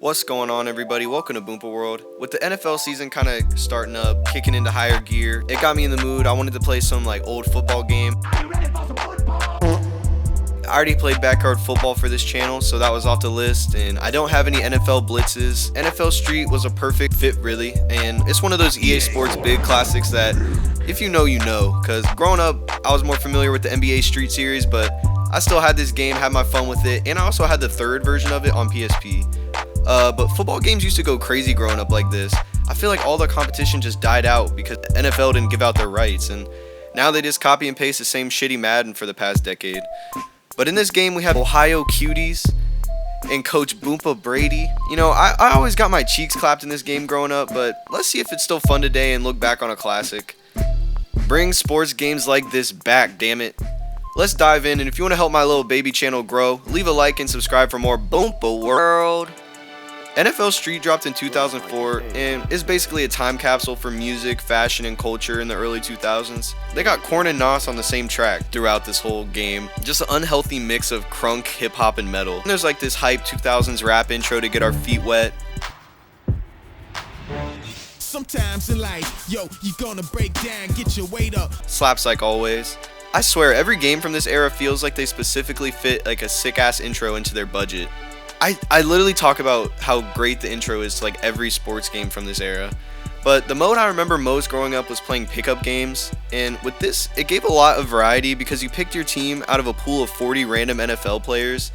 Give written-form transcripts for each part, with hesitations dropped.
What's going on, everybody? Welcome to Boompa World. With the NFL season kind of starting up, kicking into higher gear, it got me in the mood. I wanted to play some old football game. I already played backyard football for this channel, so that was off the list, and I don't have any NFL blitzes. NFL Street was a perfect fit, really, and it's one of those EA Sports big classics that if you know, you know, because growing up, I was more familiar with the NBA Street series, but I still had this game, had my fun with it, and I also had the third version of it on PSP. But football games used to go crazy growing up like this. I feel like all the competition just died out because the NFL didn't give out their rights, and now they just copy and paste the same shitty Madden for the past decade. But in this game, we have Ohio Cuties and Coach Boompa Brady. You know, I always got my cheeks clapped in this game growing up, but let's see if it's still fun today and look back on a classic. Bring sports games like this back, damn it. Let's dive in, and if you want to help my little baby channel grow, leave a like and subscribe for more Boompa World. NFL Street dropped in 2004 and is basically a time capsule for music, fashion, and culture in the early 2000s. They got Korn and Nas on the same track throughout this whole game. Just an unhealthy mix of crunk, hip-hop, and metal. And there's like this hype 2000s rap intro to get our feet wet. Sometimes in life, yo, you gonna break down, get your weight up. Slaps like always. I swear, every game from this era feels like they specifically fit like a sick-ass intro into their budget. I literally talk about how great the intro is to like every sports game from this era. But the mode I remember most growing up was playing pickup games, and with this, it gave a lot of variety because you picked your team out of a pool of 40 random NFL players,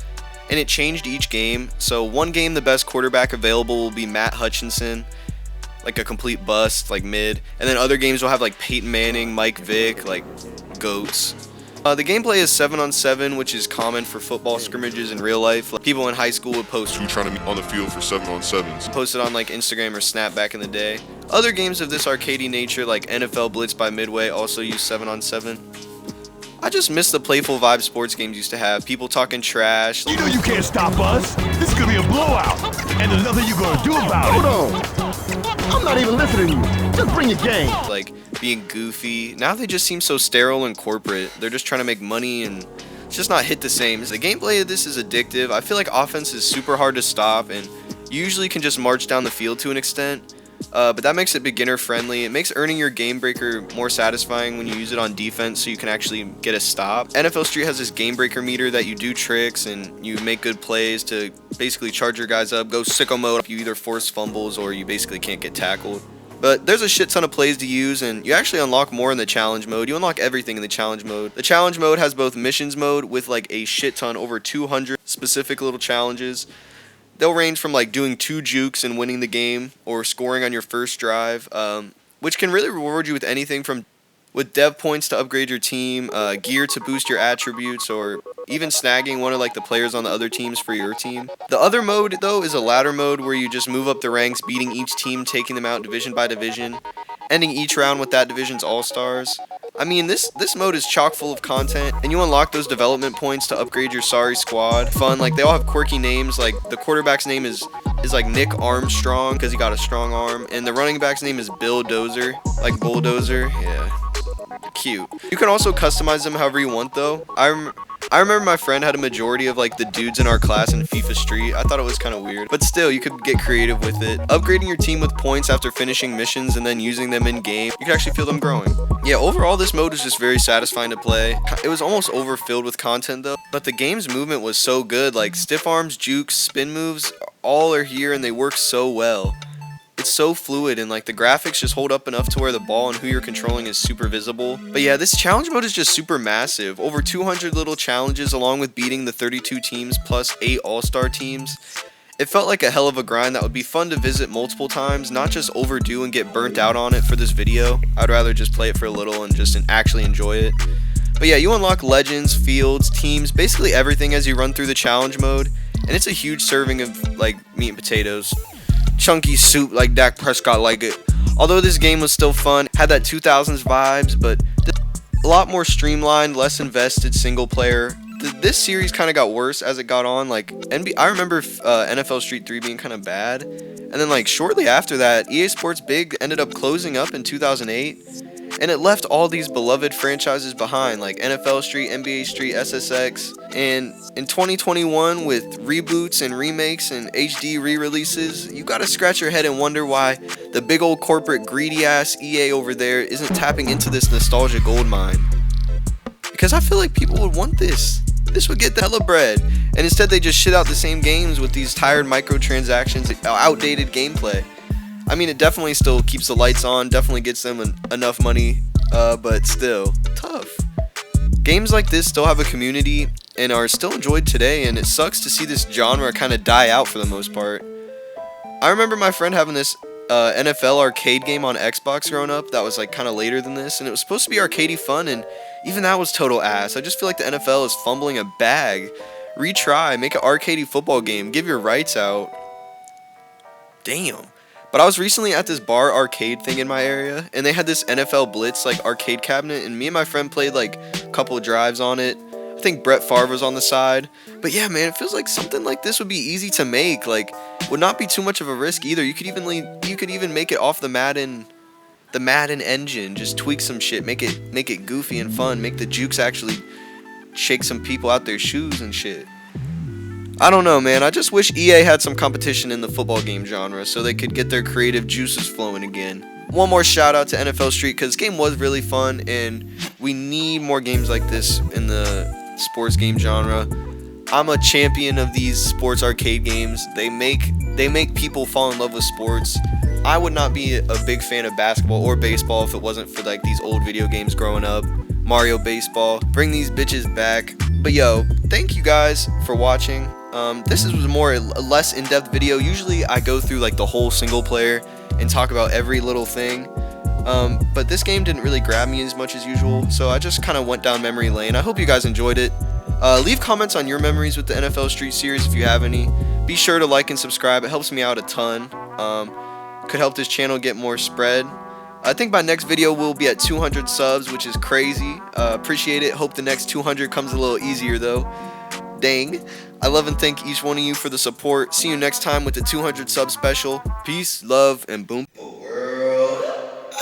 and it changed each game. So one game, the best quarterback available will be Matt Hutchinson, like a complete bust, like mid, and then other games will have like Peyton Manning, Mike Vick, like goats. The gameplay is 7-on-7, which is common for football scrimmages in real life. Like, people in high school would post Two trying to meet on the field for 7-on-7s. Posted on like Instagram or Snap back in the day. Other games of this arcadey nature, like NFL Blitz by Midway, also use 7-on-7. I just miss the playful vibe sports games used to have. People talking trash. You know you can't stop us. This could be a blowout. And there's nothing you're gonna do about it. Hold on. I'm not even listening to you. Just bring your game. Like being goofy. Now they just seem so sterile and corporate. They're just trying to make money and it's just not hit the same. The gameplay of this is addictive. I feel like offense is super hard to stop and you usually can just march down the field to an extent. But that makes it beginner friendly. It makes earning your game breaker more satisfying when you use it on defense so you can actually get a stop. NFL Street has this game breaker meter that you do tricks and you make good plays to basically charge your guys up, go sicko mode. You either force fumbles or you basically can't get tackled. But there's a shit ton of plays to use, and you actually unlock more in the challenge mode. You unlock everything in the challenge mode. The challenge mode has both missions mode with like a shit ton, over 200 specific little challenges. They'll range from like doing 2 jukes and winning the game or scoring on your first drive, which can really reward you with anything from with dev points to upgrade your team, gear to boost your attributes, or even snagging one of like the players on the other teams for your team. The other mode though is a ladder mode where you just move up the ranks, beating each team, taking them out division by division, ending each round with that division's all-stars. I mean, this mode is chock full of content, and you unlock those development points to upgrade your sorry squad. Fun, like they all have quirky names. Like the quarterback's name is like Nick Armstrong because he got a strong arm, and the running back's name is Bill Dozer, like bulldozer. Yeah, cute. You can also customize them however you want though. I remember my friend had a majority of like the dudes in our class in FIFA Street. I thought it was kind of weird, but still you could get creative with it. Upgrading your team with points after finishing missions and then using them in game, you can actually feel them growing. Yeah, overall this mode is just very satisfying to play. It was almost overfilled with content though, but the game's movement was so good. Like stiff arms, jukes, spin moves, all are here and they work so well. It's so fluid and like the graphics just hold up enough to where the ball and who you're controlling is super visible. But yeah, this challenge mode is just super massive. Over 200 little challenges along with beating the 32 teams plus 8 all-star teams. It felt like a hell of a grind that would be fun to visit multiple times, not just overdo and get burnt out on it for this video. I'd rather just play it for a little and just actually enjoy it. But yeah, you unlock legends, fields, teams, basically everything as you run through the challenge mode. And it's a huge serving of like meat and potatoes. Chunky soup like Dak Prescott like it. Although this game was still fun, had that 2000s vibes, but a lot more streamlined, less invested single player. This series kind of got worse as it got on. Like I remember NFL Street 3 being kind of bad, and then like shortly after that, EA Sports Big ended up closing up in 2008. And it left all these beloved franchises behind, like NFL Street, NBA Street, SSX. And in 2021, with reboots and remakes and HD re-releases, you gotta scratch your head and wonder why the big old corporate greedy ass EA over there isn't tapping into this nostalgia gold mine. Because I feel like people would want this. This would get the hella bread. And instead they just shit out the same games with these tired microtransactions, outdated gameplay. I mean, it definitely still keeps the lights on, definitely gets them enough money, but still, tough. Games like this still have a community and are still enjoyed today, and it sucks to see this genre kind of die out for the most part. I remember my friend having this NFL arcade game on Xbox growing up that was like kind of later than this, and it was supposed to be arcadey fun, and even that was total ass. I just feel like the NFL is fumbling a bag. Retry, make an arcadey football game, give your rights out. Damn. But I was recently at this bar arcade thing in my area, and they had this NFL Blitz like arcade cabinet, and me and my friend played like a couple of drives on it. I think Brett Favre was on the side. But yeah, man, it feels like something like this would be easy to make. Like, would not be too much of a risk either. You could even make it off the Madden engine. Just tweak some shit, make it goofy and fun. Make the jukes actually shake some people out their shoes and shit. I don't know, man. I just wish EA had some competition in the football game genre so they could get their creative juices flowing again. One more shout out to NFL Street because this game was really fun, and we need more games like this in the sports game genre. I'm a champion of these sports arcade games. They make people fall in love with sports. I would not be a big fan of basketball or baseball if it wasn't for like these old video games growing up. Mario Baseball. Bring these bitches back. But yo, thank you guys for watching. This is a less in-depth video. Usually I go through like the whole single player and talk about every little thing. But this game didn't really grab me as much as usual, so I just kind of went down memory lane. I hope you guys enjoyed it. Leave comments on your memories with the NFL Street series if you have any. Be sure to like and subscribe. It helps me out a ton. Could help this channel get more spread. I think my next video will be at 200 subs, which is crazy. Appreciate it. Hope the next 200 comes a little easier though. Dang. I love and thank each one of you for the support. See you next time with the 200 sub special. Peace, love, and boom.